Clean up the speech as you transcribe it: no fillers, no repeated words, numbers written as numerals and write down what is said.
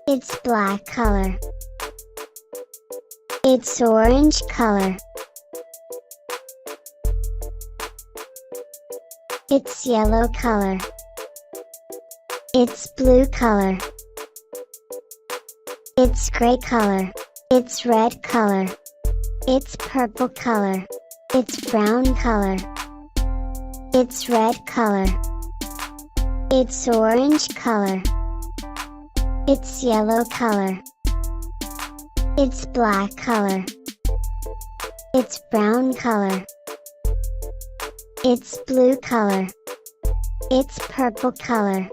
It's black color. It's orange color. It's yellow color. It's blue color. It's gray color. It's red color. It's purple color. It's brown color. It's red color. It's orange color. It's yellow color. It's black color. It's brown color. It's blue color. It's purple color.